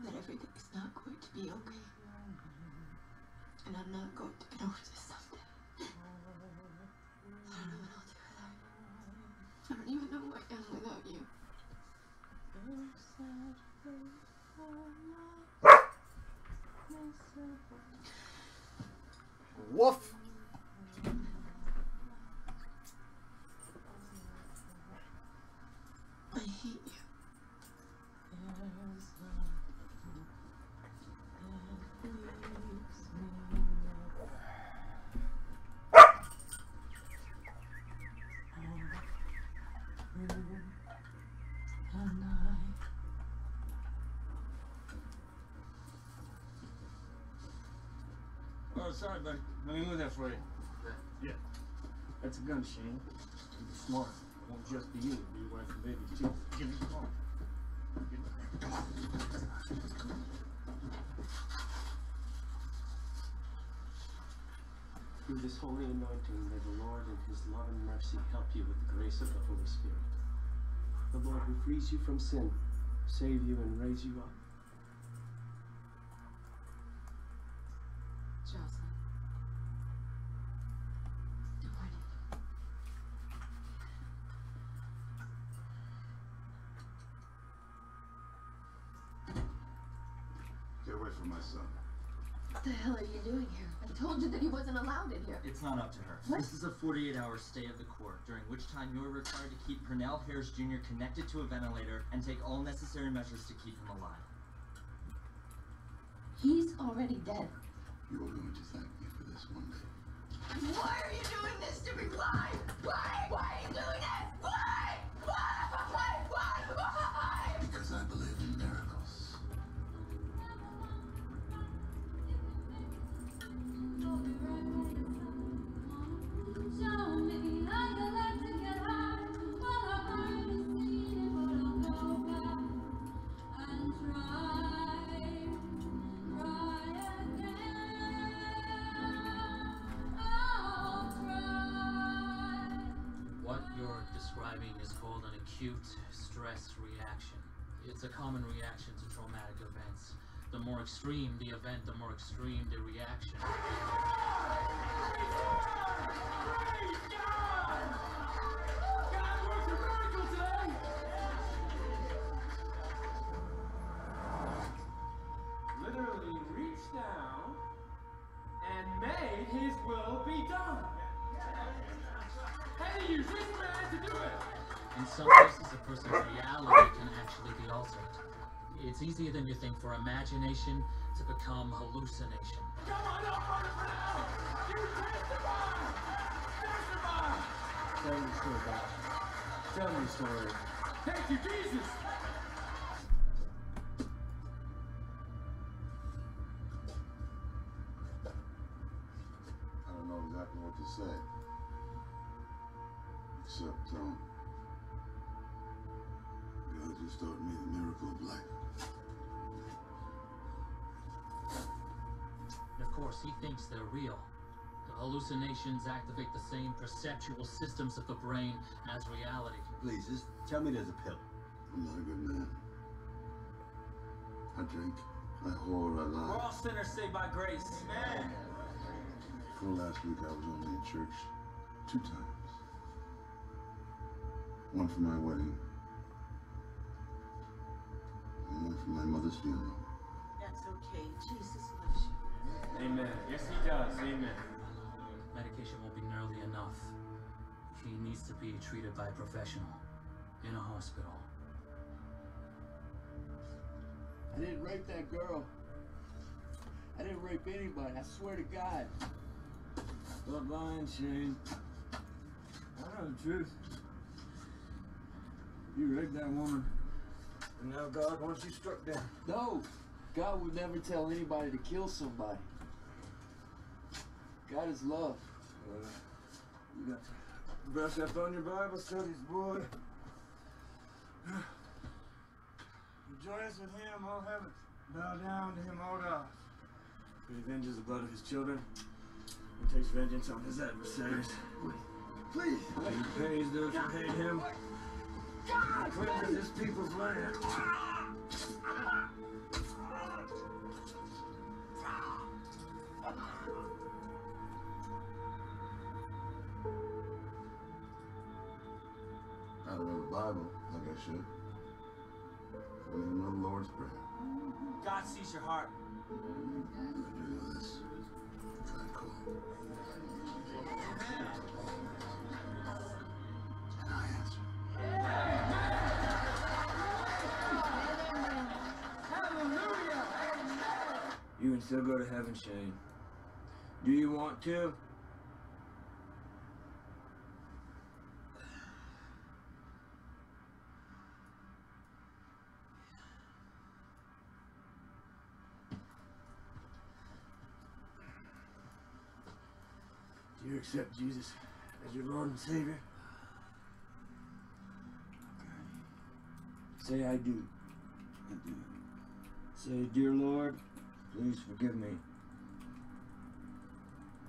Everything's not going to be okay. And I'm not going to get over this someday. I don't know what I'll do without you. I don't even know who I am without you. Woof! I hate you. Oh, sorry, buddy. Let me move that for you. Yeah. That's a gun, Shane. Be smart. It won't just be you. It'll be your wife and baby, too. Give me the phone. Come on. Through this holy anointing, may the Lord in his love and mercy help you with the grace of the Holy Spirit. The Lord who frees you from sin, save you and raise you up. Jocelyn. Good morning. Get away from my son. What the hell are you doing here? I told you that he wasn't allowed in here. It's not up to her. What? This is a 48-hour stay of the court, during which time you are required to keep Pernell Harris Jr. connected to a ventilator and take all necessary measures to keep him alive. He's already dead. You are going to thank me for this one day. Why are you doing this to me? Why? Why? Why are you doing it? Why? Why? Why? Because I believe in miracles. What you're describing is called an acute stress reaction. It's a common reaction to traumatic events. The more extreme the event, the more extreme the reaction. Literally reached down and made his will be done. And he used this man to do it. In some cases, a person's reality can actually be altered. It's easier than you think for imagination to become hallucination. Come on up, brother Pernell! You testify! Testify! Tell me the story, Doc. Tell me the story. Thank you, Jesus! I don't know exactly what to say. Except, God just taught me the miracle of life. And of course, he thinks they're real. The hallucinations activate the same perceptual systems of the brain as reality. Please, just tell me there's a pill. I'm not a good man. I drink, I whore, I We're lie. all sinners saved by grace. Amen. For the last week, I was only in church 2 times. One for my wedding, and one for my mother's funeral. That's okay. Jesus loves you. Amen. Yes, he does. Amen. Medication won't be nearly enough. He needs to be treated by a professional in a hospital. I didn't rape that girl. I didn't rape anybody. I swear to God. Stop lying, Shane. I know the truth. You raped that woman. And now God wants you struck down. No, God would never tell anybody to kill somebody. God is love. You got to brush up on your Bible studies, boy. You join us with him, I'll have it Bow down to him, all gods. He avenges the blood of his children and takes vengeance on his adversaries. Please. He pays those who hate him. He cleanses his people's land. I don't know the Bible like I should. I don't even know the Lord's Prayer. God sees your heart. I do know this. Try to call. And I answer. You can still go to heaven, Shane. Do you want to? Do you accept Jesus as your Lord and Savior? Say, I do. I do. Say, dear Lord, please forgive me.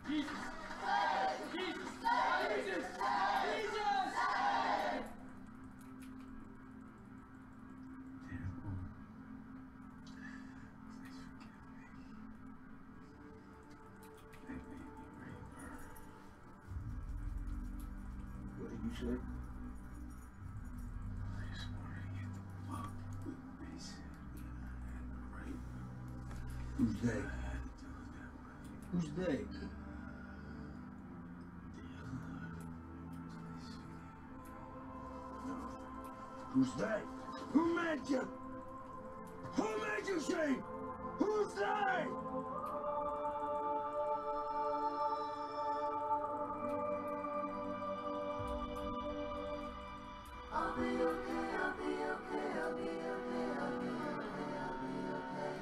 Jesus! Jesus! Jesus! Jesus! Dear Lord, please forgive me. They made me rebirth. What did you say? I just wanted to get the fuck with Mason when I had the right. Who's they? I had to do it that way. Who's they? Dear Lord, please forgive me. No. Who's they? Who made you? Who made you, Shane? Who's they? I'll be okay, I'll be okay, I'll be okay, I'll be okay, I'll be okay.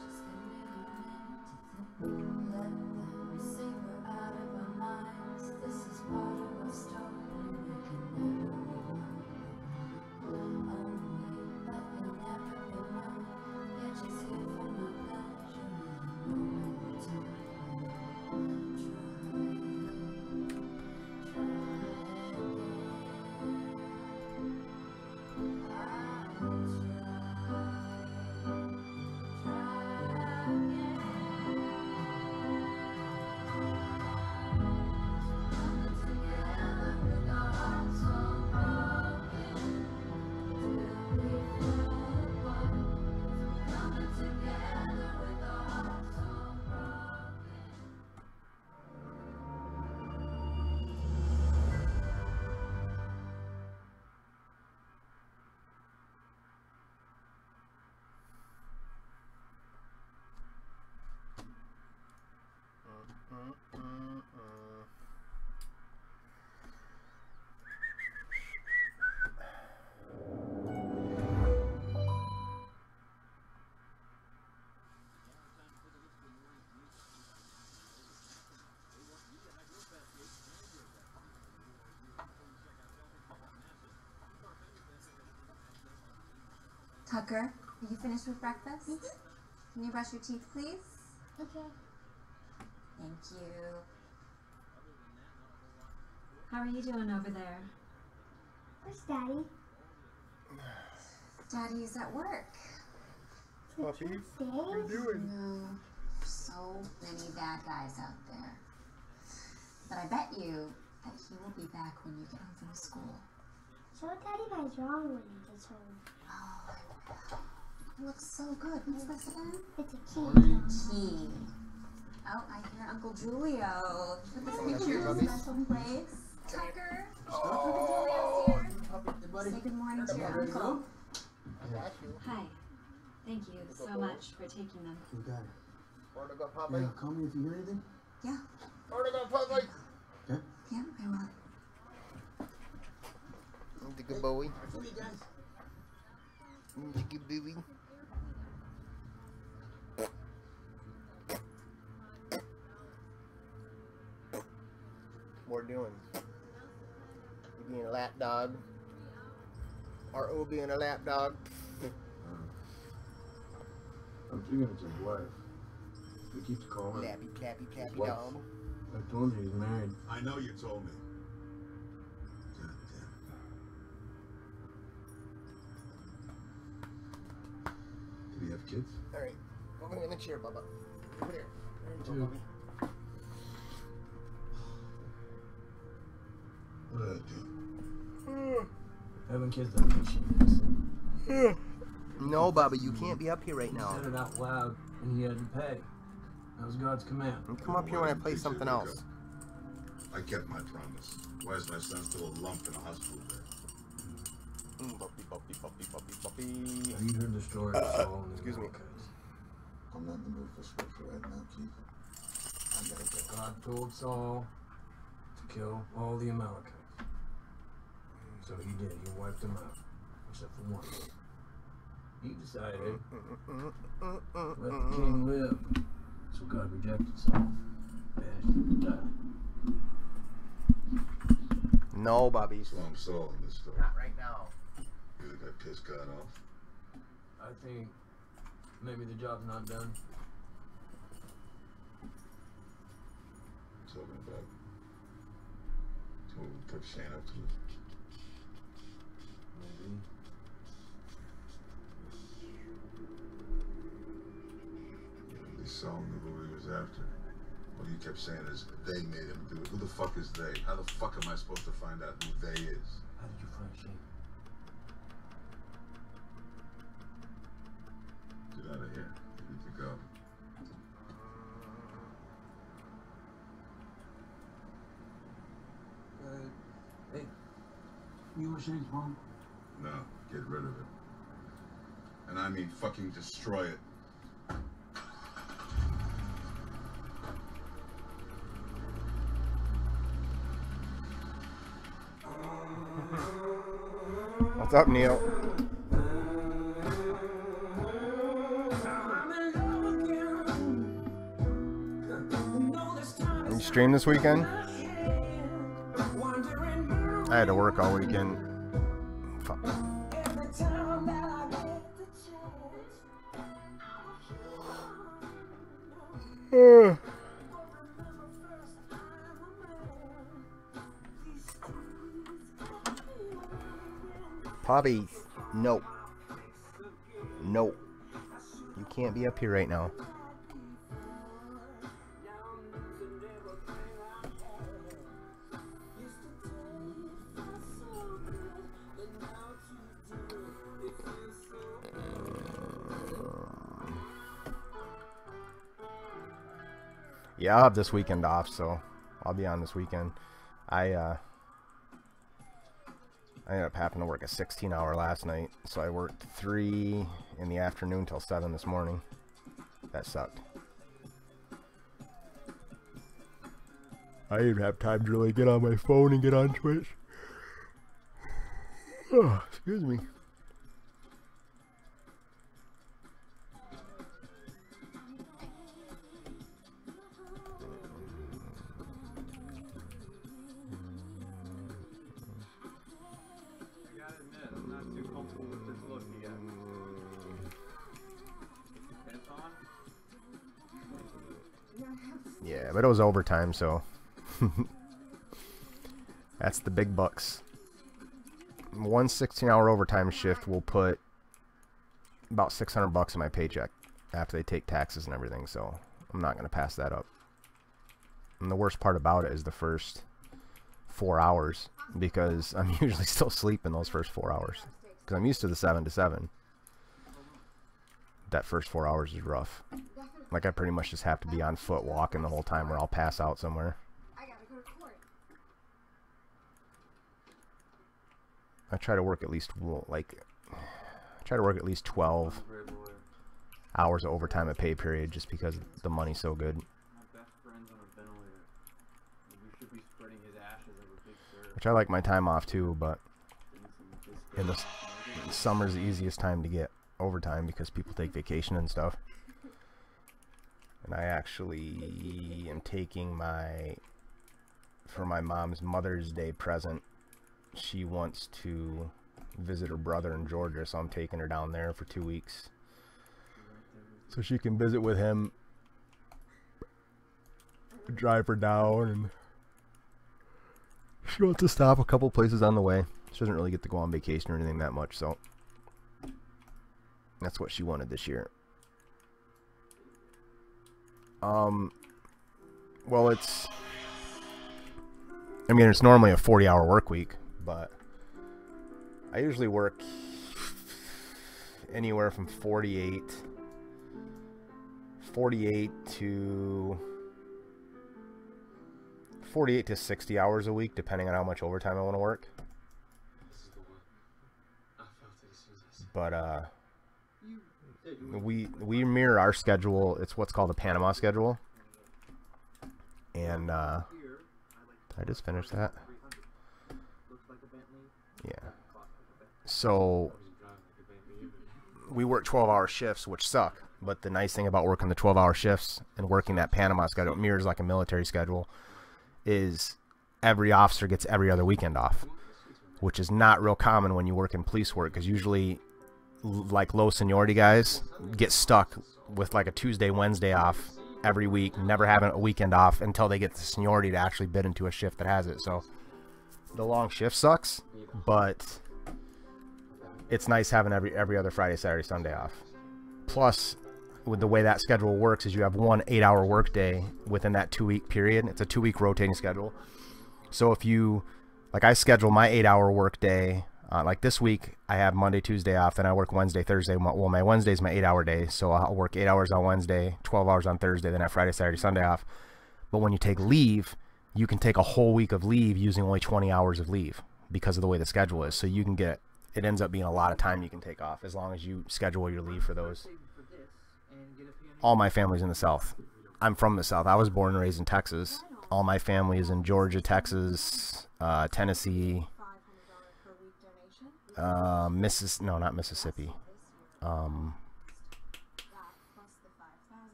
Just give me a minute to think. Let them say we're out of our minds. This is part of our story we can never rewind. Only, but you'll never be mine. You're just here for my pleasure in a moment in time. Try again. Tucker, are you finished with breakfast? Can you brush your teeth, please? Okay. Thank you. How are you doing over there? Where's Daddy? Daddy's at work. Puppy, what are you doing? No, so many bad guys out there. But I bet you that he will be back when you get home from school. So what Daddy guy's wrong when he gets home? Oh, it looks so good. What's this again? It's a key. Key. Oh, I hear Uncle Julio. Put this picture in a special place. Tucker, Uncle Julio's here. Say good morning to your uncle. Hi. Thank you so much for taking them. You got it. Yeah, call me if you hear anything. Yeah. Okay. Yeah, I will. Good boy. Good baby. What we're doing? You being a lap dog? R.O. being a lap dog? I'm thinking it's his wife. He keeps calling. Clappy, clappy, clappy, What? dog. I told you he's married. I know you told me. God damn. Did he have kids? Alright, over here in the chair, Bubba. Over there. There you go, Two. Bubby. What did I do? Having kids doesn't mean shit, innocent. No, Bubba, you can't be up here right He now. said it out loud, and he had to pay. That was God's command. You come up here when I play something else. I kept my promise. Why is my son still a lump in a hospital bed? Puppy, puppy, puppy, puppy, puppy. You heard the story of Saul and Excuse me. I'm not in the mood for scripture right now, Keith. I gotta go. God told Saul to kill all the Amalekites. So he did. He wiped them out, except for one. He decided let the king live. So God rejected Saul, banished him to die. No, Bubby. So I'm Saul in this story. Not right now. You think I pissed God off? I think maybe the job's not done. Talking about who put Shane up to this. Maybe. At least Saul knew who he was after. What you kept saying is they made him do it. Who the fuck is they? How the fuck am I supposed to find out who they is? How did you find Shane? Get out of here. You need to go. Hey, you were Shane's mom? No, get rid of it. And I mean fucking destroy it. What's up, Neil? You stream this weekend? I had to work all weekend. Fuck. Poppy, no. No. You can't be up here right now. Yeah, I'll have this weekend off, so I'll be on this weekend. I ended up having to work a 16-hour last night, so I worked 3 in the afternoon till 7 this morning. That sucked. I didn't have time to really get on my phone and get on Twitch. Oh, excuse me. Yeah, but it was overtime, so that's the big bucks. One 16-hour overtime shift will put about $600 in my paycheck after they take taxes and everything, so I'm not going to pass that up. And the worst part about it is the first 4 hours, because I'm usually still asleep those first 4 hours, because I'm used to the 7 to 7. That first 4 hours is rough. Like, I pretty much just have to be on foot walking the whole time, or I'll pass out somewhere. I try to work at least, I try to work at least 12 hours of overtime a pay period, just because the money's so good. Which I like my time off too, but in the summer's the easiest time to get overtime because people take vacation and stuff. And I actually am taking for my mom's Mother's Day present, she wants to visit her brother in Georgia, so I'm taking her down there for 2 weeks. so she can visit with him, drive her down, and she wants to stop a couple places on the way. She doesn't really get to go on vacation or anything that much, so that's what she wanted this year. Well, it's normally a 40-hour work week, but I usually work anywhere from 48 to 60 hours a week, depending on how much overtime I want to work. But we mirror our schedule. It's what's called a Panama schedule. And did I just finish that? Yeah. So we work 12-hour shifts, which suck. But the nice thing about working the 12-hour shifts and working that Panama schedule, it mirrors like a military schedule, is every officer gets every other weekend off, which is not real common when you work in police work, because usually like low seniority guys get stuck with like a Tuesday, Wednesday off every week, never having a weekend off until they get the seniority to actually bid into a shift that has it. So the long shift sucks, but it's nice having every other Friday, Saturday, Sunday off. Plus, with the way that schedule works is you have one 8-hour work day within that 2-week period. It's a 2-week rotating schedule. So if you, like, I schedule my 8-hour work day, like this week I have Monday, Tuesday off, then I work Wednesday, Thursday. Well, my Wednesday is my 8-hour day, so I'll work 8 hours on Wednesday, 12 hours on Thursday, then I have Friday, Saturday, Sunday off. But when you take leave, you can take a whole week of leave using only 20 hours of leave because of the way the schedule is. So you can get, it ends up being a lot of time you can take off as long as you schedule your leave for those. All my family's in the South. I'm from the South. I was born and raised in Texas. All my family is in Georgia, Texas, Tennessee, not Mississippi,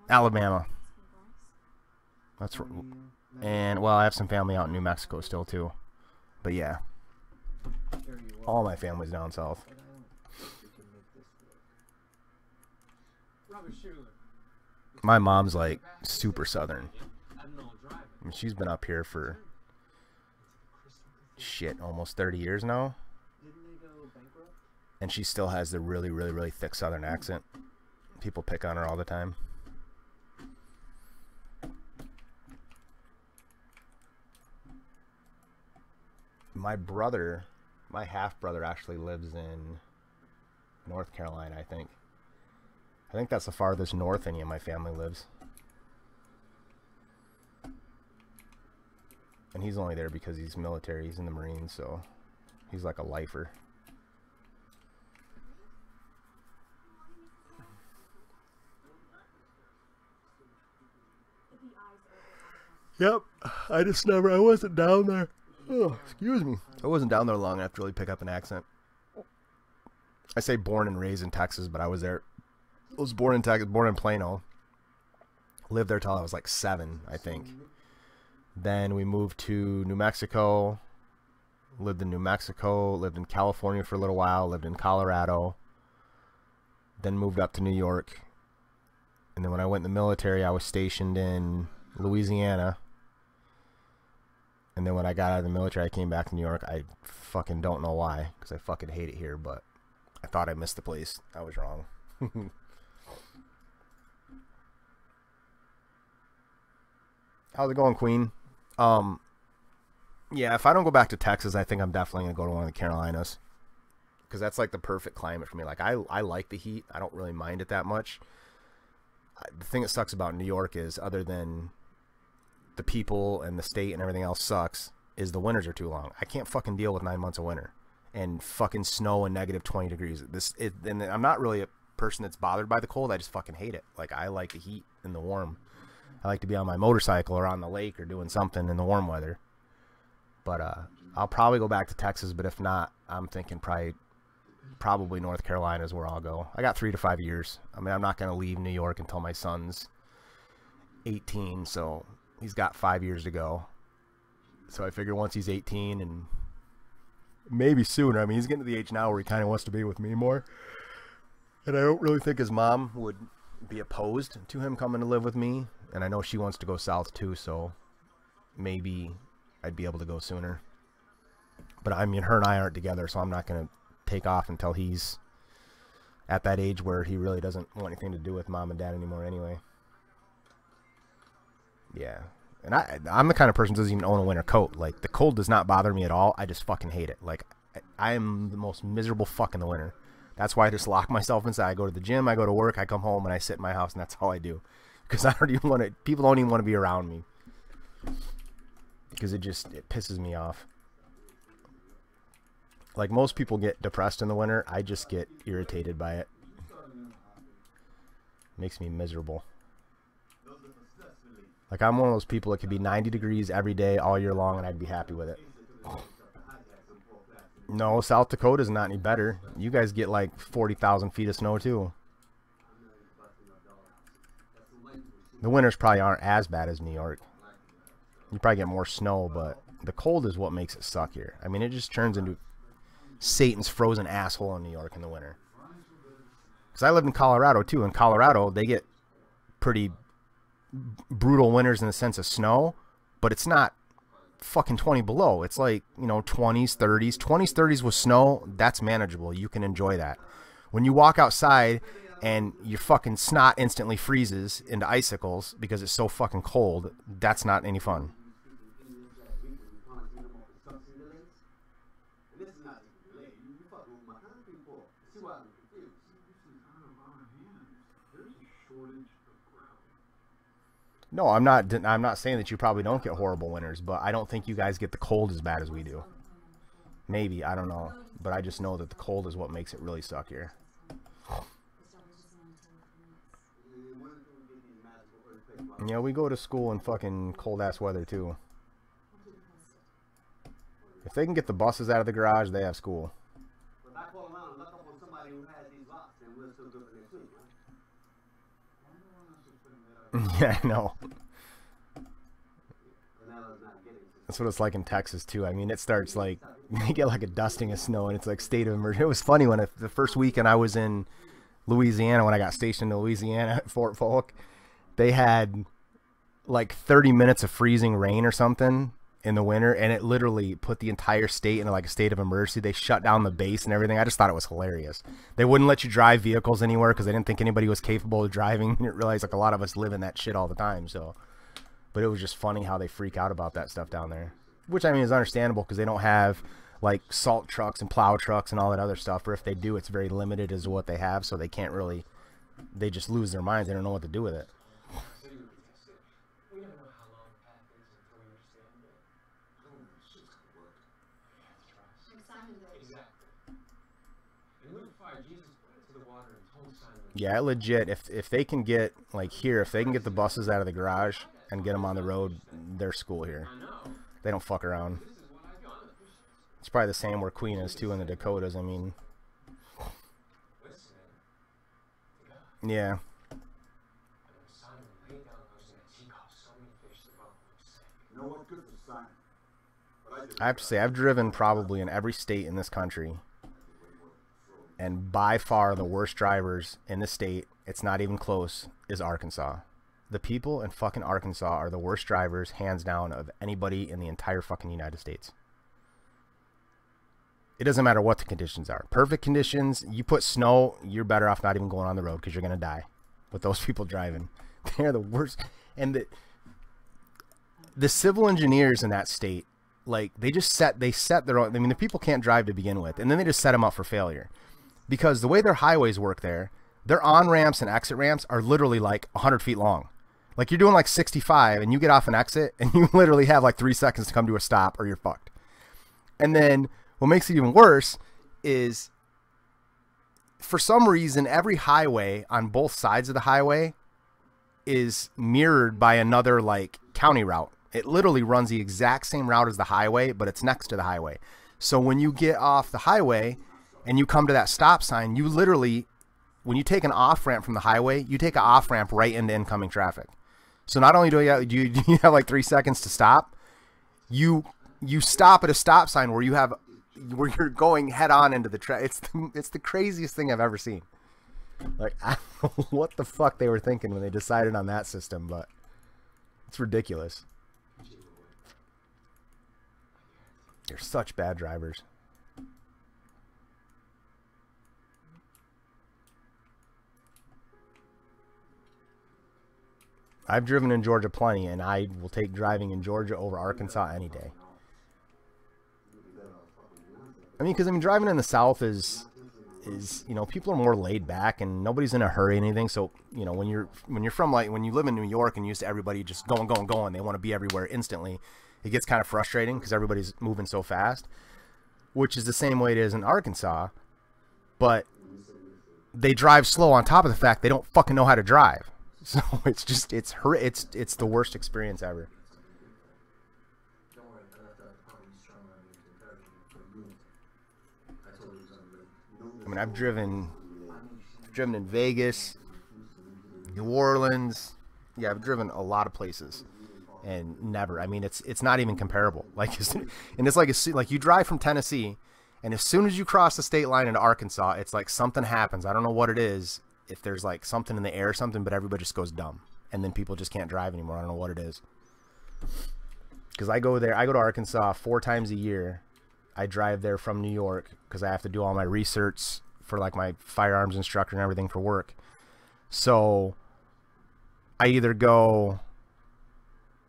Alabama. That's, and well, I have some family out in New Mexico still too. But yeah, all my family's down south. My mom's like super southern. I mean, she's been up here for shit almost 30 years now, and she still has the really, really, really thick southern accent. People pick on her all the time. My brother, my half brother, actually lives in North Carolina, I think. I think that's the farthest north any of my family lives. And he's only there because he's military. He's in the Marines, so he's like a lifer. Yep, I wasn't down there. Oh, excuse me. I wasn't down there long enough to really pick up an accent. I say born and raised in Texas, but I was there. I was born in Texas, born in Plano. Lived there till I was like 7, I think. Then we moved to New Mexico. Lived in New Mexico. Lived in California for a little while. Lived in Colorado. Then moved up to New York. And then when I went in the military, I was stationed in Louisiana. And then when I got out of the military, I came back to New York. I fucking don't know why, because I fucking hate it here, but I thought I missed the place. I was wrong. How's it going, Queen? Yeah, if I don't go back to Texas, I think I'm definitely going to go to one of the Carolinas. Because that's like the perfect climate for me. Like, I like the heat. I don't really mind it that much. The thing that sucks about New York is, other than the people and the state and everything else sucks, is the winters are too long. I can't fucking deal with 9 months of winter. And fucking snow and negative 20 degrees. And I'm not really a person that's bothered by the cold. I just fucking hate it. Like, I like the heat and the warm. I like to be on my motorcycle or on the lake or doing something in the warm weather. But I'll probably go back to Texas, but if not, I'm thinking probably North Carolina is where I'll go. I got 3 to 5 years. I mean, I'm not going to leave New York until my son's 18, so he's got 5 years to go. So I figure once he's 18, and maybe sooner. I mean, he's getting to the age now where he kind of wants to be with me more. And I don't really think his mom would be opposed to him coming to live with me, and I know she wants to go south too, so maybe I'd be able to go sooner. But I mean, her and I aren't together, so I'm not going to take off until he's at that age where he really doesn't want anything to do with mom and dad anymore anyway. Yeah. And I'm the kind of person who doesn't even own a winter coat. Like, the cold does not bother me at all. I just fucking hate it. Like, I am the most miserable fuck in the winter. That's why I just lock myself inside. I go to the gym, I go to work, I come home, and I sit in my house, and that's all I do. Because I don't even want to, people don't even want to be around me. Because it pisses me off. Like, most people get depressed in the winter. I just get irritated by it. Makes me miserable. Like, I'm one of those people that could be 90 degrees every day, all year long, and I'd be happy with it. No, South Dakota is not any better. You guys get like 40,000 feet of snow, too. The winters probably aren't as bad as New York. You probably get more snow, but the cold is what makes it suck here. I mean, it just turns into Satan's frozen asshole in New York in the winter. Because I lived in Colorado, too. In Colorado, they get pretty brutal winters in the sense of snow, but it's not fucking 20 below. It's like, you know, 20s, 30s. 20s, 30s with snow, that's manageable. You can enjoy that. When you walk outside and your fucking snot instantly freezes into icicles because it's so fucking cold, that's not any fun. No, I'm not saying that you probably don't get horrible winters, but I don't think you guys get the cold as bad as we do. Maybe, I don't know. But I just know that the cold is what makes it really suck here. Yeah, we go to school in fucking cold-ass weather, too. If they can get the buses out of the garage, they have school. Yeah, I know. That's what it's like in Texas, too. I mean, it starts like, they get like a dusting of snow, and it's like state of emergency. It was funny when the first weekend I was in Louisiana, when I got stationed in Louisiana at Fort Polk, they had like 30 minutes of freezing rain or something in the winter, and it literally put the entire state in like a state of emergency. They shut down the base and everything. I just thought it was hilarious. They wouldn't let you drive vehicles anywhere because they didn't think anybody was capable of driving. You didn't realize like a lot of us live in that shit all the time. So, but it was just funny how they freak out about that stuff down there, which I mean is understandable because they don't have like salt trucks and plow trucks and all that other stuff, or if they do, it's very limited as to what they have, so they can't really, they just lose their minds. They don't know what to do with it. Yeah, legit. If they can get like here, if they can get the buses out of the garage and get them on the road, they're school here. They don't fuck around. It's probably the same where Queen is too in the Dakotas. I mean, yeah. I have to say, I've driven probably in every state in this country, and by far the worst drivers in the state, it's not even close, is Arkansas. The people in fucking Arkansas are the worst drivers, hands down, of anybody in the entire fucking United States. It doesn't matter what the conditions are. Perfect conditions, you put snow, you're better off not even going on the road because you're going to die with those people driving. They're the worst. And the civil engineers in that state, like, they set their own, I mean, the people can't drive to begin with, and then they just set them up for failure. Because the way their highways work there, their on-ramps and exit ramps are literally like 100 feet long. Like, you're doing like 65 and you get off an exit and you literally have like 3 seconds to come to a stop or you're fucked. And then what makes it even worse is, for some reason, every highway on both sides of the highway is mirrored by another like county route. It literally runs the exact same route as the highway, but it's next to the highway. So when you get off the highway and you come to that stop sign, you literally, when you take an off-ramp from the highway, you take an off-ramp right into incoming traffic. So not only do you have like 3 seconds to stop, you stop at a stop sign where you're going head on into the it's the craziest thing I've ever seen. Like, I don't know what the fuck they were thinking when they decided on that system, but it's ridiculous. They're such bad drivers. I've driven in Georgia plenty, and I will take driving in Georgia over Arkansas any day. I mean, because driving in the South is people are more laid back and nobody's in a hurry or anything. So when you live in New York and you're used to everybody just going, they want to be everywhere instantly. It gets kind of frustrating because everybody's moving so fast, which is the same way it is in Arkansas. But they drive slow on top of the fact they don't fucking know how to drive. So it's the worst experience ever. I mean, I've driven in Vegas, New Orleans. Yeah, I've driven a lot of places, and never. I mean, it's not even comparable. Like, and it's like you drive from Tennessee, and as soon as you cross the state line into Arkansas, it's like something happens. I don't know what it is. If there's like something in the air or something, but everybody just goes dumb, and then people just can't drive anymore. I don't know what it is. Because I go to Arkansas 4 times a year. I drive there from New York because I have to do all my research for like my firearms instructor and everything for work. So I either go,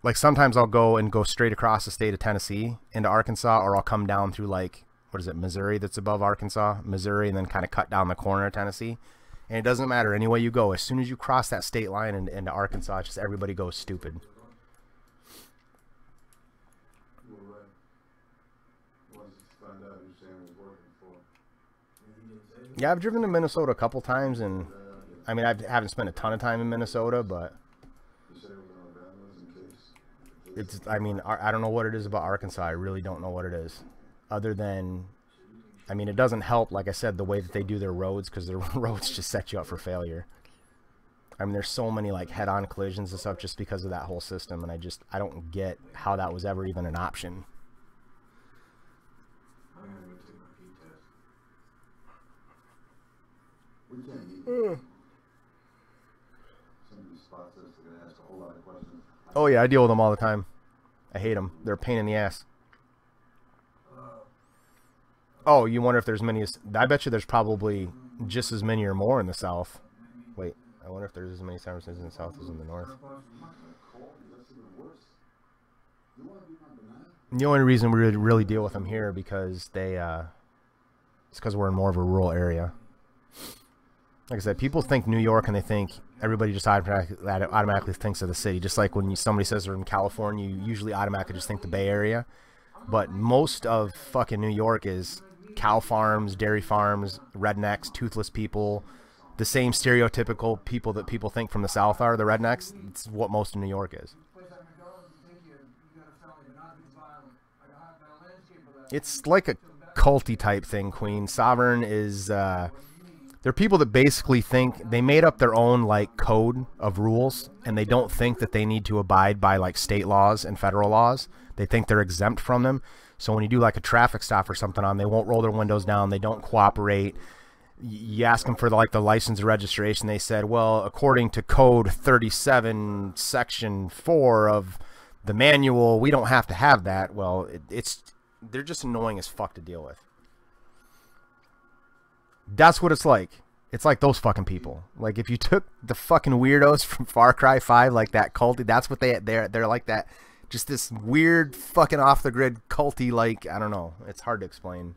like sometimes I'll go straight across the state of Tennessee into Arkansas, or I'll come down through like, what is it, Missouri that's above Arkansas, Missouri, and then kind of cut down the corner of Tennessee. And it doesn't matter any way you go. As soon as you cross that state line into Arkansas, just everybody goes stupid. Yeah, I've driven to Minnesota a couple times, and I mean, I haven't spent a ton of time in Minnesota, but I mean, I don't know what it is about Arkansas. I really don't know what it is. Other than, I mean, it doesn't help, like I said, the way that they do their roads, because their roads just set you up for failure. I mean, there's so many like head-on collisions and stuff just because of that whole system, and I don't get how that was ever even an option. Oh yeah, I deal with them all the time. I hate them. They're a pain in the ass. Oh, you wonder if there's many as... I bet you there's probably just as many or more in the South. Wait, I wonder if there's as many services in the South as in the North. The only reason we really deal with them here because it's because we're in more of a rural area. Like I said, people think New York and they think everybody just automatically thinks of the city. Just like when somebody says they're in California, you usually automatically just think the Bay Area. But most of fucking New York is cow farms, dairy farms, rednecks, toothless people. The same stereotypical people that people think from the South are the rednecks. It's what most of New York is. It's like a culty type thing, Queen. Sovereign is... they're people that basically think they made up their own like code of rules, and they don't think that they need to abide by like state laws and federal laws. They think they're exempt from them. So when you do like a traffic stop or something on, they won't roll their windows down. They don't cooperate. You ask them for the license or registration. They said, well, according to code 37 section 4 of the manual, we don't have to have that. Well, they're just annoying as fuck to deal with. That's what it's like. It's like those fucking people. Like if you took the fucking weirdos from Far Cry 5, like that culty, that's what they're like that. Just this weird fucking off the grid culty, like, I don't know. It's hard to explain.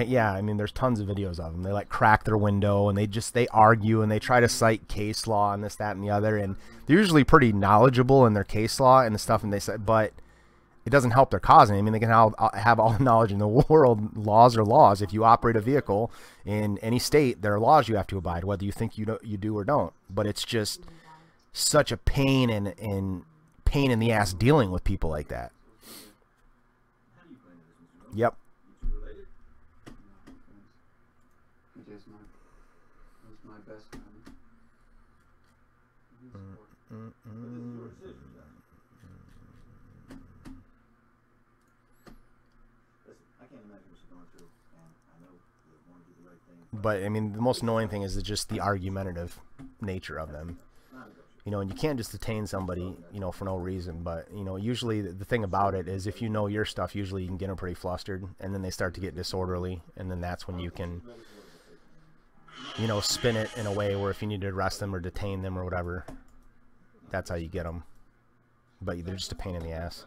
Yeah, I mean, there's tons of videos of them. They like crack their window and they argue and they try to cite case law and this, that, and the other. And they're usually pretty knowledgeable in their case law and the stuff. And they say, but it doesn't help their cause. I mean, they can have all the knowledge in the world. Laws are laws. If you operate a vehicle in any state, there are laws you have to abide, whether you think you do or don't. But it's just such a pain in the ass dealing with people like that. Yep. My best friend. But I mean, the most annoying thing is just the argumentative nature of them. You know, and you can't just detain somebody, you know, for no reason. But, you know, usually the thing about it is if you know your stuff, usually you can get them pretty flustered, and then they start to get disorderly, and then that's when you can, you know, spin it in a way where if you need to arrest them or detain them or whatever, that's how you get them. But they're just a pain in the ass.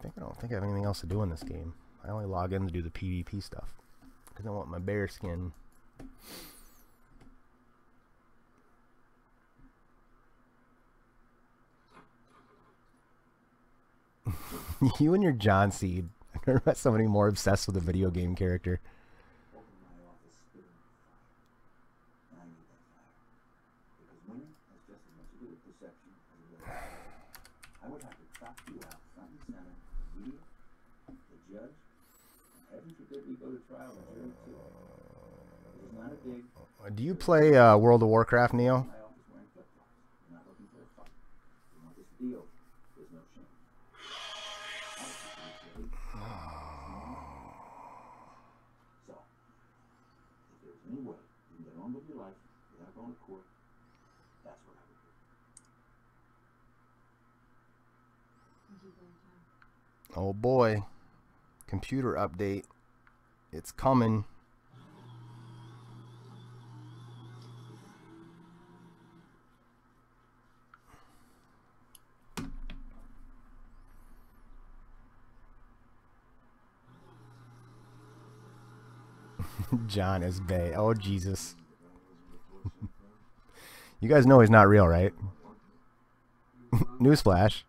I don't think I have anything else to do in this game. I only log in to do the PvP stuff because I want my bear skin. You and your John Seed. I've never met somebody more obsessed with a video game character. Do you play World of Warcraft, Neo? Oh boy, computer update. It's coming. John is Bay. Oh, Jesus. You guys know he's not real, right? Newsflash.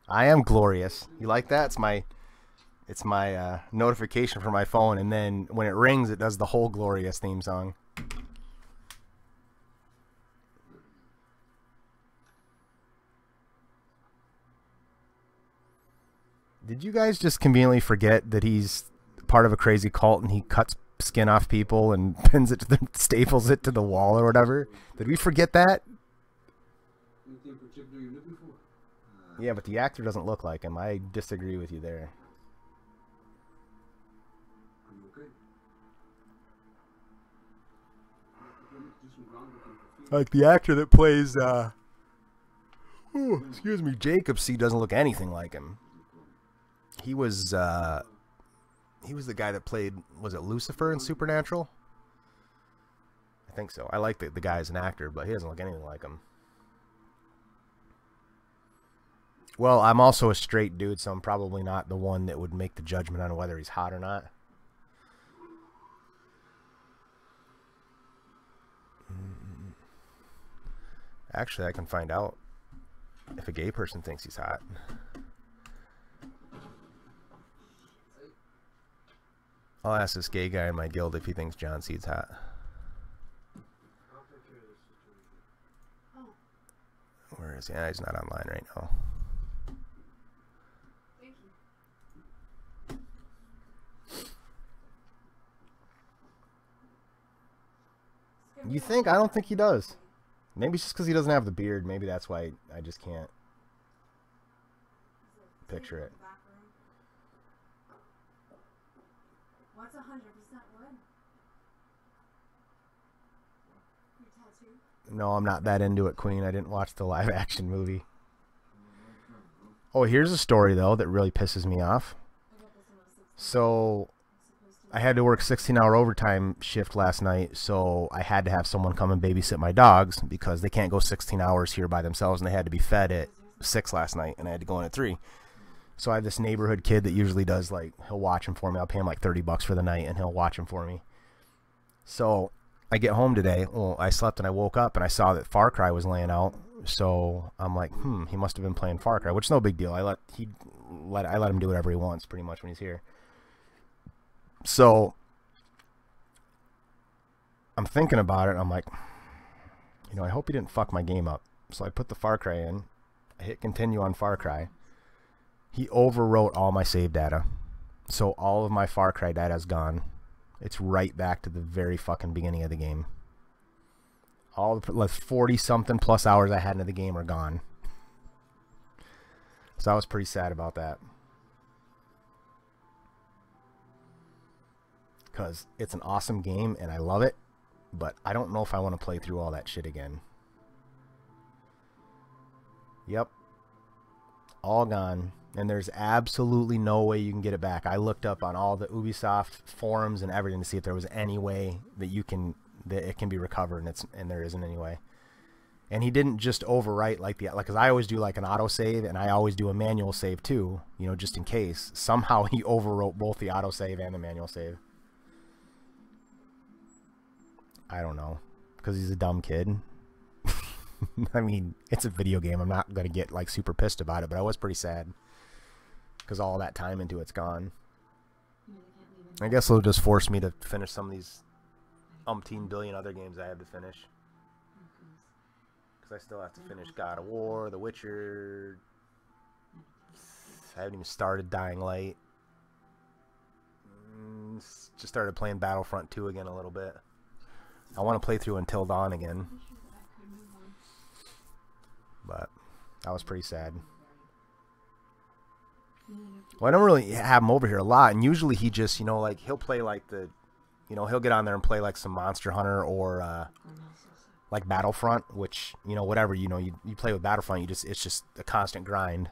I am glorious. You like that? It's my notification for my phone, and then when it rings, it does the whole Glorious theme song. Did you guys just conveniently forget that he's part of a crazy cult and he cuts skin off people and pins it to the staples it to the wall or whatever? Did we forget that? Yeah, but the actor doesn't look like him. I disagree with you there. Like the actor that plays excuse me, Jacob C doesn't look anything like him. He was the guy that played, was it Lucifer in Supernatural? I think so. I like the guy as an actor, but he doesn't look anything like him. Well, I'm also a straight dude, so I'm probably not the one that would make the judgment on whether he's hot or not. Actually, I can find out if a gay person thinks he's hot. I'll ask this gay guy in my guild if he thinks John Seed's hot. Where is he? He's not online right now. You think? I don't think he does. Maybe it's just because he doesn't have the beard. Maybe that's why I just can't picture it. What's 100% wood? Your tattoo? No, I'm not that into it, Queen. I didn't watch the live action movie. Oh, here's a story, though, that really pisses me off. So, I had to work 16-hour overtime shift last night, so I had to have someone come and babysit my dogs because they can't go 16 hours here by themselves, and they had to be fed at 6 last night, and I had to go in at 3. So I have this neighborhood kid that usually does, like, he'll watch them for me. I'll pay him like $30 for the night, and he'll watch them for me. So I get home today. Well, I slept and I woke up and I saw that Far Cry was laying out. So I'm like, he must have been playing Far Cry, which is no big deal. I let him do whatever he wants pretty much when he's here. So I'm thinking about it. I'm like, you know, I hope he didn't fuck my game up. So I put the Far Cry in. I hit continue on Far Cry. He overwrote all my save data. So all of my Far Cry data is gone. It's right back to the very fucking beginning of the game. All the 40 something plus hours I had into the game are gone. So I was pretty sad about that. Because it's an awesome game and I love it, but I don't know if I want to play through all that shit again. Yep. All gone. And there's absolutely no way you can get it back. I looked up on all the Ubisoft forums and everything to see if there was any way that it can be recovered, and there isn't any way. And he didn't just overwrite like because I always do like an autosave, and I always do a manual save too, you know, just in case. Somehow he overwrote both the autosave and the manual save. I don't know, because he's a dumb kid. I mean, it's a video game. I'm not gonna get like super pissed about it, but I was pretty sad because all that time into it's gone. I guess it'll just force me to finish some of these umpteen billion other games I have to finish. Because I still have to finish God of War, The Witcher. I haven't even started Dying Light. Just started playing Battlefront 2 again a little bit. I want to play through Until Dawn again. But I was pretty sad. Well, I don't really have him over here a lot, and usually he just, you know, like he'll play like he'll get on there and play like some Monster Hunter or like Battlefront, which, you know, whatever, you know, you play with Battlefront, it's just a constant grind.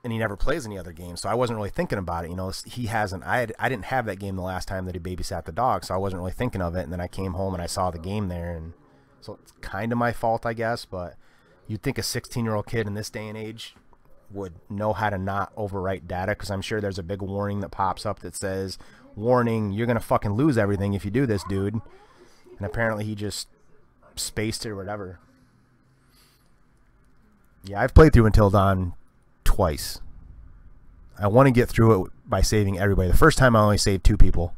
And he never plays any other games, so I wasn't really thinking about it. You know, I didn't have that game the last time that he babysat the dog, so I wasn't really thinking of it. And then I came home and I saw the game there, and so it's kind of my fault, I guess. But you'd think a 16-year-old kid in this day and age would know how to not overwrite data, because I'm sure there's a big warning that pops up that says, warning, you're gonna fucking lose everything if you do this, dude. And apparently he just spaced it or whatever. Yeah, I've played through Until Dawn twice. I want to get through it by saving everybody. The first time I only saved 2 people.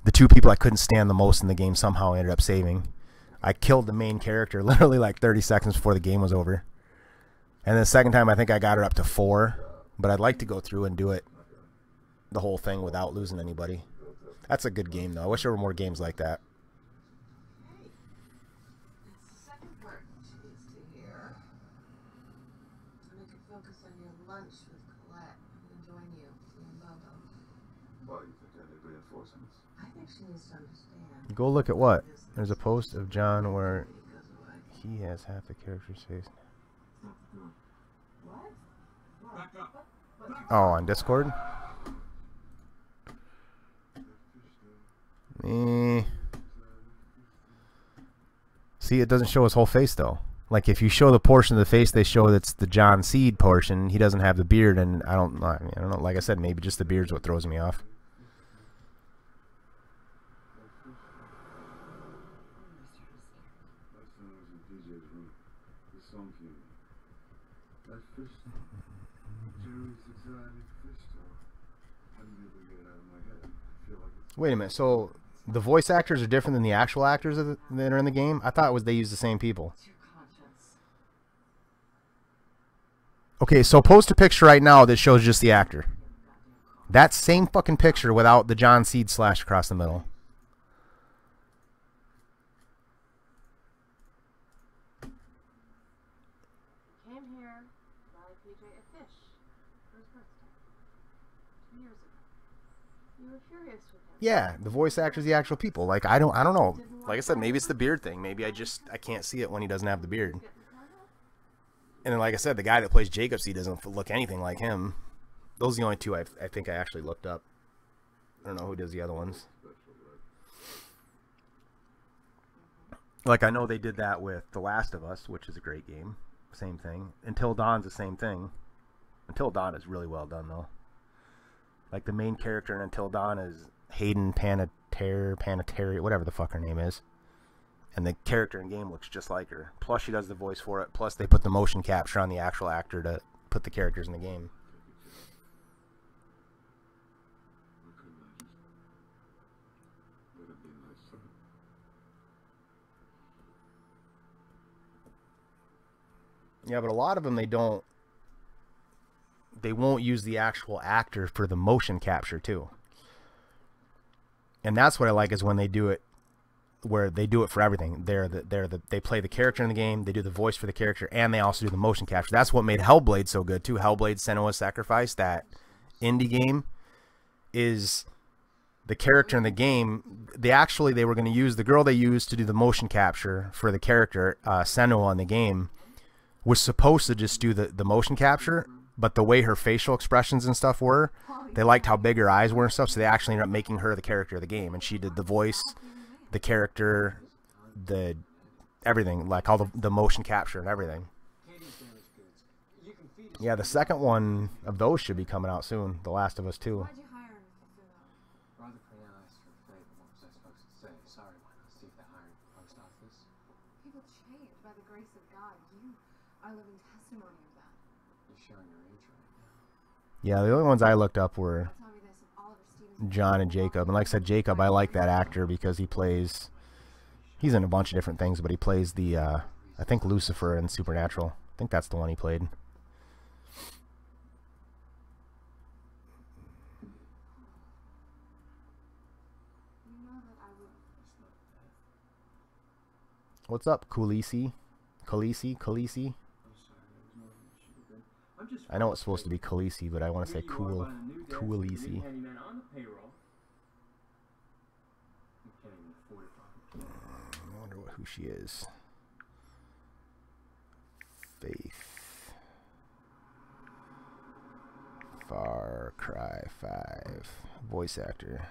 The 2 people I couldn't stand the most in the game somehow I ended up saving. I killed the main character literally like 30 seconds before the game was over. And the second time I think I got her up to 4. But I'd like to go through and do it the whole thing without losing anybody. That's a good game though. I wish there were more games like that. Go look at what? There's a post of John where he has half the character's face. Oh, on Discord? See, it doesn't show his whole face though. Like if you show the portion of the face they show that's the John Seed portion, he doesn't have the beard, and I don't know, like I said, maybe just the beard's what throws me off. Wait a minute, so the voice actors are different than the actual actors that are in the game? I thought it was they use the same people. Okay, so post a picture right now that shows just the actor. That same fucking picture without the John Seed slash across the middle. Yeah, the voice actors, the actual people. Like I don't know. Like I said, maybe it's the beard thing. Maybe I can't see it when he doesn't have the beard. And then, like I said, the guy that plays Jacob C doesn't look anything like him. Those are the only 2 I think I actually looked up. I don't know who does the other ones. Like I know they did that with The Last of Us, which is a great game. Same thing. Until Dawn's the same thing. Until Dawn is really well done though. Like the main character in Until Dawn is Hayden Panettiere, whatever the fuck her name is. And the character in game looks just like her. Plus she does the voice for it. Plus they put the motion capture on the actual actor to put the characters in the game. Yeah, but a lot of them they won't use the actual actor for the motion capture too. And that's what I like, is when they do it where they do it for everything. They play the character in the game, they do the voice for the character, and they also do the motion capture. That's what made Hellblade so good too. Hellblade: Senua's Sacrifice, that indie game, is the character in the game. They were going to use the girl they used to do the motion capture for the character, Senua, in the game, was supposed to just do the motion capture, but the way her facial expressions and stuff were, they liked how big her eyes were and stuff, so they actually ended up making her the character of the game, and she did the voice, the character, the everything, like all the motion capture and everything. Yeah, the second one of those should be coming out soon. The Last of Us 2. Brother Cornell asked for a favor. What was I supposed to say? Sorry, why not see if they hired post office? People change by the grace of God. You are living testimony of that. You're showing your age right now. Yeah, the only ones I looked up were John and Jacob. And like I said, Jacob, I like that actor because he's in a bunch of different things, but he plays I think Lucifer in Supernatural. I think that's the one he played. What's up, Khaleesi? Khaleesi? I know it's supposed to be Khaleesi, but I want to say Khaleesi. I wonder who she is. Faith. Far Cry 5. Voice actor.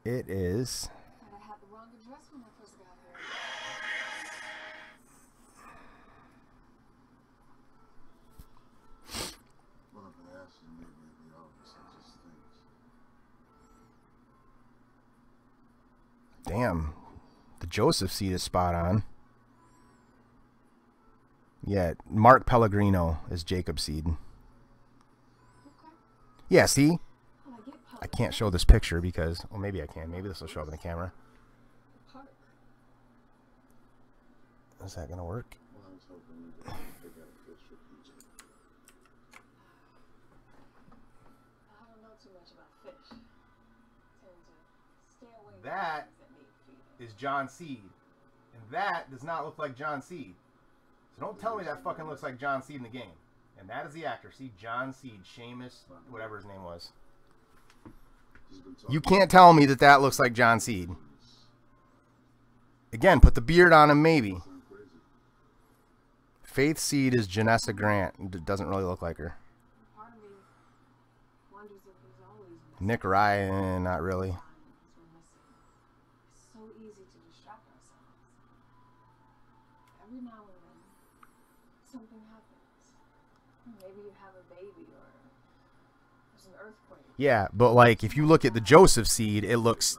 It is. I had the wrong address when I first got here. Well, if I ask you, maybe it'd be obvious. I just think. Damn. The Joseph seed is spot on. Yeah, Mark Pellegrino is Jacob's seed. Okay. Yeah, see? I can't show this picture because, well, maybe I can. Maybe this will show up in the camera. Is that going to work? Well, I was hoping we could figure out a fish for pizza. I don't know too much about fish. Tend to stay away from That things that need feeding. is John Seed. And that does not look like John Seed. So don't tell me that fucking looks like John Seed in the game. And that is the actor. See, John Seed, Seamus, whatever his name was. You can't tell me that looks like John Seed. Again, put the beard on him, maybe. Faith Seed is Janessa Grant. It doesn't really look like her. Nick Ryan, not really. It's so easy to distract ourselves. Every now and then, something happens. Maybe you have a baby or there's an earthquake. Yeah, but like if you look at the Joseph Seed, it looks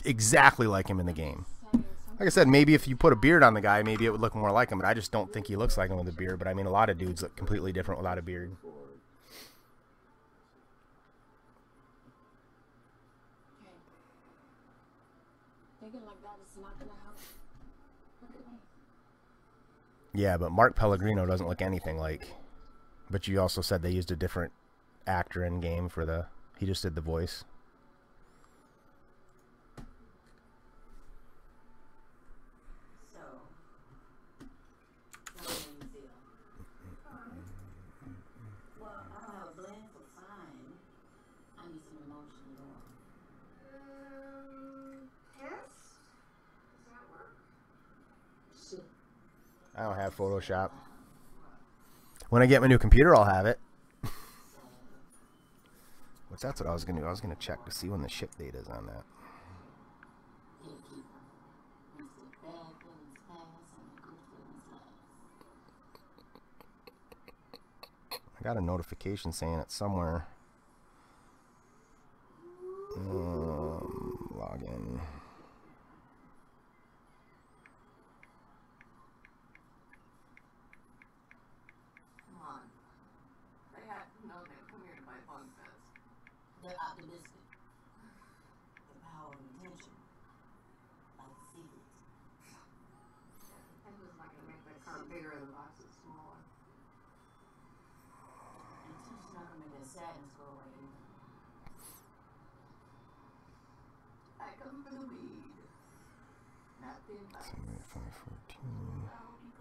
exactly like him in the game. Like I said, maybe if you put a beard on the guy, maybe it would look more like him, but I just don't think he looks like him with a beard. But I mean, a lot of dudes look completely different without a beard. Thinking like that is not gonna help. Look at me. Yeah, but Mark Pellegrino doesn't look anything like. But you also said they used a different actor in game for the. He just did the voice. I don't have Photoshop. When I get my new computer, I'll have it. That's what I was going to do. I was going to check to see when the ship date is on that. I got a notification saying it's somewhere. Log in. They're optimistic. The power of intention. Like the secret. I'm just not gonna make that car bigger and the boxes smaller. Intention's not gonna make that sadness go away either.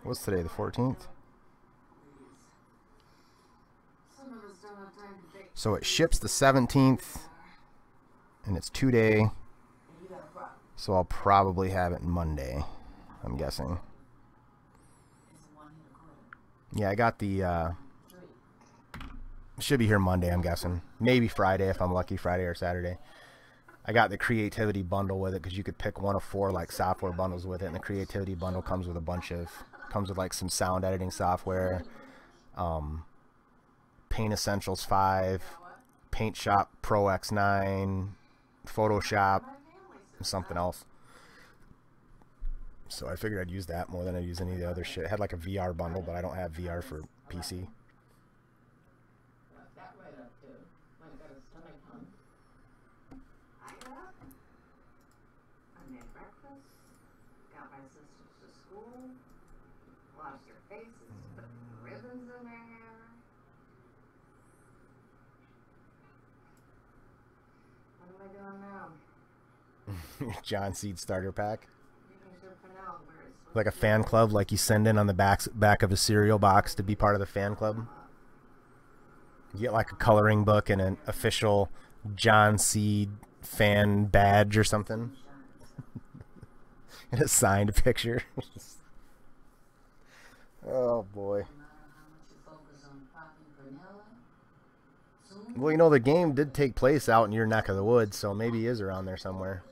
What's today, the 14th? So it ships the 17th, and it's 2-day, so I'll probably have it Monday, I'm guessing. Yeah, I got the, should be here Monday, I'm guessing. Maybe Friday if I'm lucky, Friday or Saturday. I got the creativity bundle with it because you could pick one of 4 like software bundles with it, and the creativity bundle comes with a bunch of, comes with like some sound editing software, Paint Essentials 5, Paint Shop Pro X9, Photoshop, and something else. So I figured I'd use that more than I'd use any of the other shit. It had like a VR bundle, but I don't have VR for PC. Washed your faces, put ribbons in their hair. What am I doing now? John Seed starter pack. Like a fan club, like you send in on the back of a cereal box to be part of the fan club. You get like a coloring book and an official John Seed fan badge or something. And a signed picture. Oh boy. Well, you know, the game did take place out in your neck of the woods, so maybe he is around there somewhere.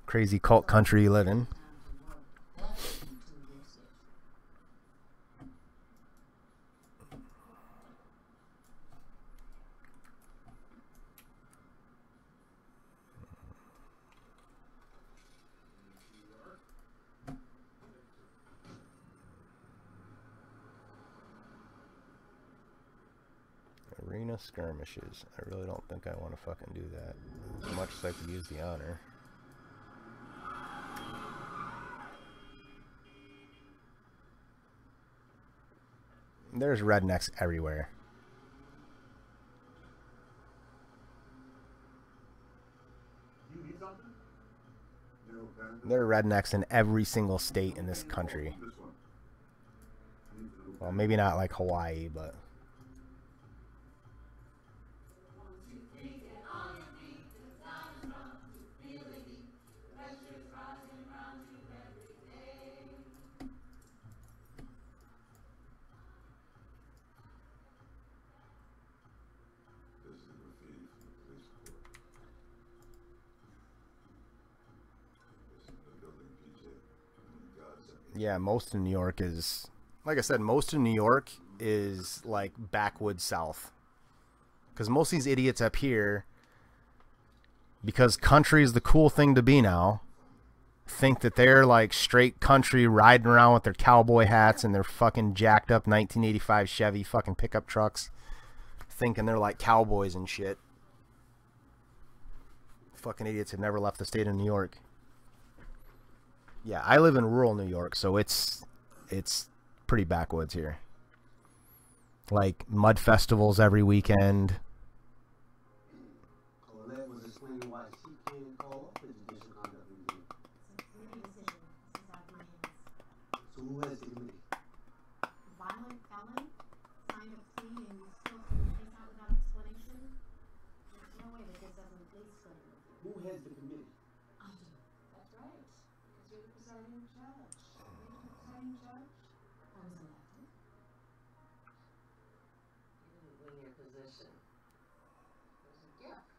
Crazy cult country you live in. Arena skirmishes. I really don't think I want to fucking do that. As much as I could use the honor. There's rednecks everywhere. There are rednecks in every single state in this country. Well, maybe not like Hawaii, but... Yeah, most of New York is, like I said, most of New York is like backwoods south. Because most of these idiots up here, because country is the cool thing to be now, think that they're like straight country riding around with their cowboy hats and their fucking jacked up 1985 Chevy fucking pickup trucks, thinking they're like cowboys and shit. Fucking idiots have never left the state of New York. Yeah, I live in rural New York, so it's pretty backwoods here. Like mud festivals every weekend. Colette was explaining why she can't call off the judicial conduct review. So who has the committee? Violent felon signed a plea and you still threw the case out without explanation? There's no way that this doesn't please split with you. Who has the committee? I do. That's right. Because you're the presiding judge. You're the presiding judge. I was elected. You didn't win your position. It was a gift.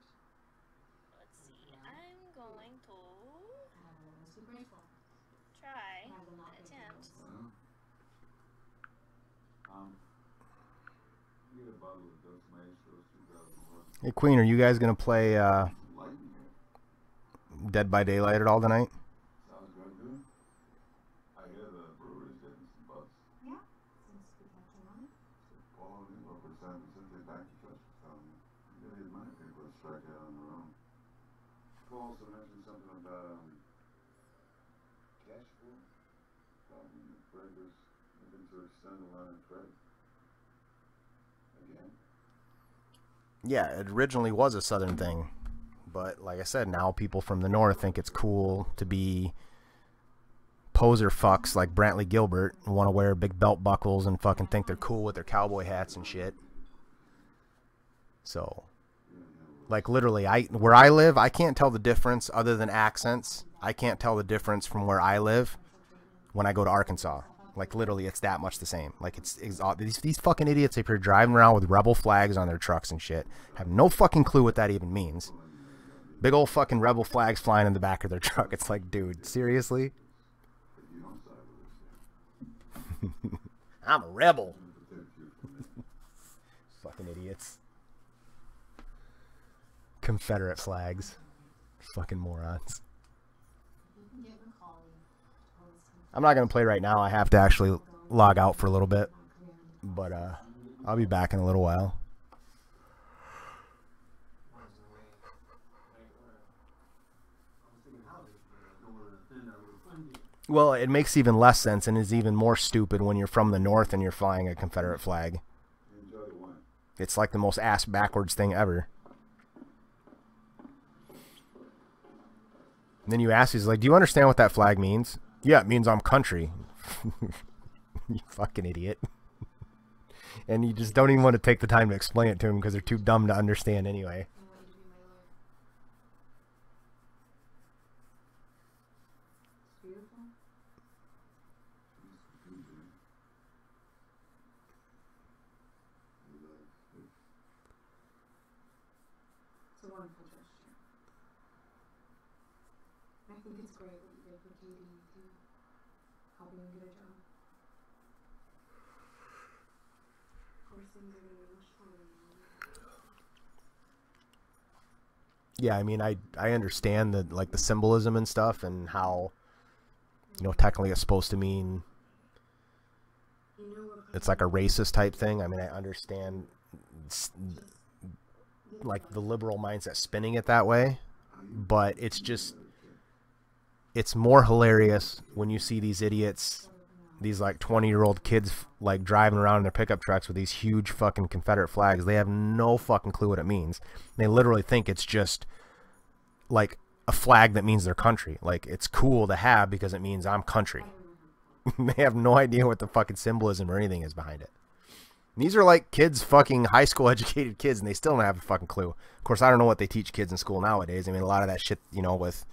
Let's see. I'm going to I will be grateful. try I will not an take attempt. yours. Get a bottle of Dos Maestros 2011. Hey Queen, are you guys gonna play Dead by Daylight at all tonight? Sounds good, dude. I hear the brewery's getting some bucks. Yeah. Seems to be catching on. All of the local San Vicente bank trust really admire people that strike out on their own. Paul also mentioned something about cash flow. Greg was looking to extend the line of credit. Again. Yeah, it originally was a Southern thing, But like I said, now people from the north think it's cool to be poser fucks like Brantley Gilbert and want to wear big belt buckles and fucking think they're cool with their cowboy hats and shit. So, like literally, where I live, I can't tell the difference other than accents. I can't tell the difference from where I live when I go to Arkansas. Like literally, it's that much the same. Like it's these fucking idiots up here driving around with rebel flags on their trucks and shit have no fucking clue what that even means. Big old fucking rebel flags flying in the back of their truck. It's like, dude, seriously? I'm a rebel. Fucking idiots. Confederate flags. Fucking morons. I'm not going to play right now. I have to actually log out for a little bit. But I'll be back in a little while. Well, it makes even less sense and is even more stupid when you're from the north and you're flying a Confederate flag. It's like the most ass backwards thing ever. And then you ask, he's like, do you understand what that flag means? Yeah, it means I'm country. You fucking idiot. And you just don't even want to take the time to explain it to them because they're too dumb to understand anyway. It's a wonderful gesture. I think it's great what you did for Katie to help him get a job. Of course, things are going to be much harder now. Yeah, I mean, I understand the like the symbolism and stuff and how, you know, technically it's supposed to mean it's like a racist type thing. I mean, I understand like the liberal mindset spinning it that way, but it's just, it's more hilarious when you see these idiots, these like 20-year-old kids like driving around in their pickup trucks with these huge fucking Confederate flags. They have no fucking clue what it means. They literally think it's just like a flag that means their country. Like it's cool to have because it means I'm country. They have no idea what the fucking symbolism or anything is behind it. And these are like kids, fucking high school educated kids, and they still don't have a fucking clue. Of course, I don't know what they teach kids in school nowadays. I mean, a lot of that shit, you know, with,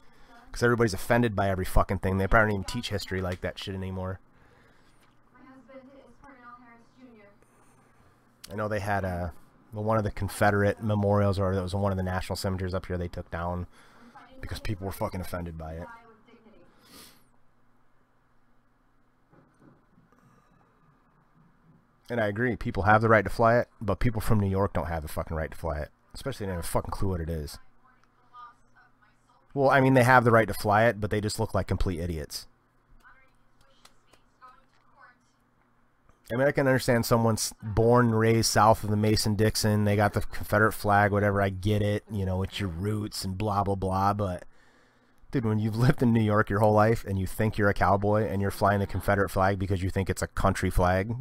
because everybody's offended by every fucking thing. They probably don't even teach history like that shit anymore. I know they had one of the Confederate memorials, or it was one of the national cemeteries up here, they took down because people were fucking offended by it. And I agree, people have the right to fly it, but people from New York don't have the fucking right to fly it. Especially they don't have a fucking clue what it is. Well, I mean, they have the right to fly it, but they just look like complete idiots. I mean, I can understand someone's born and raised south of the Mason-Dixon, they got the Confederate flag, whatever, I get it, you know, it's your roots and blah, blah, blah, but, dude, when you've lived in New York your whole life and you think you're a cowboy and you're flying the Confederate flag because you think it's a country flag,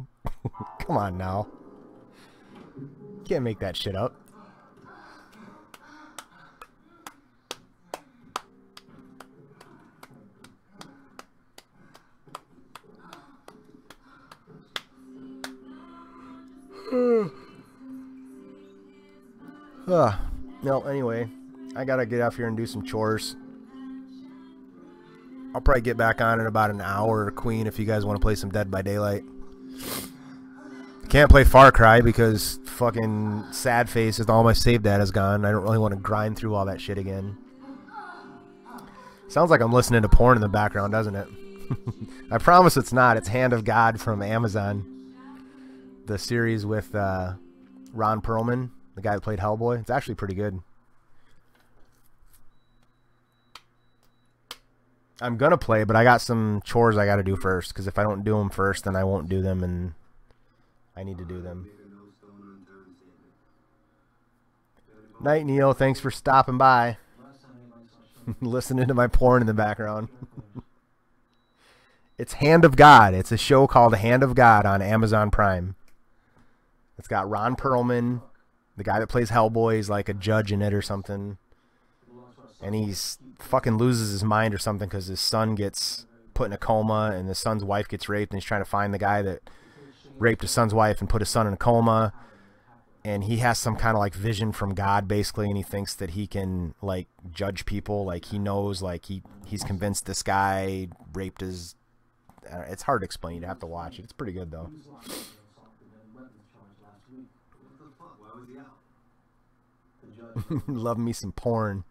come on now. You can't make that shit up. No, anyway, I gotta get off here and do some chores. I'll probably get back on in about an hour, Queen, if you guys want to play some Dead by Daylight. Can't play Far Cry because fucking sad face with all my save data's gone. I don't really want to grind through all that shit again. Sounds like I'm listening to porn in the background, doesn't it? I promise it's not. It's Hand of God from Amazon. The series with Ron Perlman, the guy that played Hellboy. It's actually pretty good. I'm gonna play, but I got some chores I gotta do first, because if I don't do them first, then I won't do them, and I need to do them. Night, Neil. Thanks for stopping by. Listening to my porn in the background. It's Hand of God. It's a show called Hand of God on Amazon Prime. It's got Ron Perlman, the guy that plays Hellboy, is like a judge in it or something. and he's fucking loses his mind or something because his son gets put in a coma, and his son's wife gets raped, and he's trying to find the guy that raped his son's wife and put his son in a coma. And he has some kind of like vision from God, basically, and he thinks that he can like judge people. Like he knows, like he's convinced this guy raped his. It's hard to explain. You'd have to watch it. It's pretty good though. Love me some porn.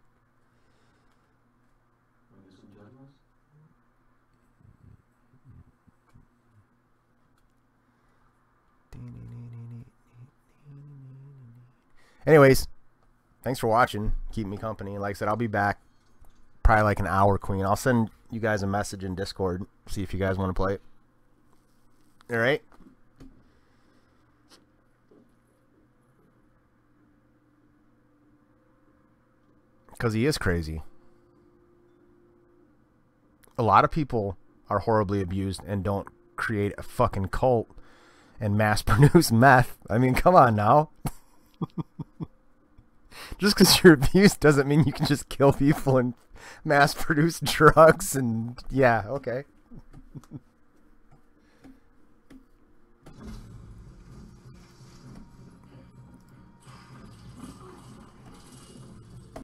Anyways, thanks for watching. Keep me company. Like I said, I'll be back probably like an hour, Queen. I'll send you guys a message in Discord. See if you guys want to play it. All right? Because he is crazy. A lot of people are horribly abused and don't create a fucking cult and mass produce meth. I mean, come on now. Just because you're abused doesn't mean you can just kill people and mass produce drugs and yeah, okay.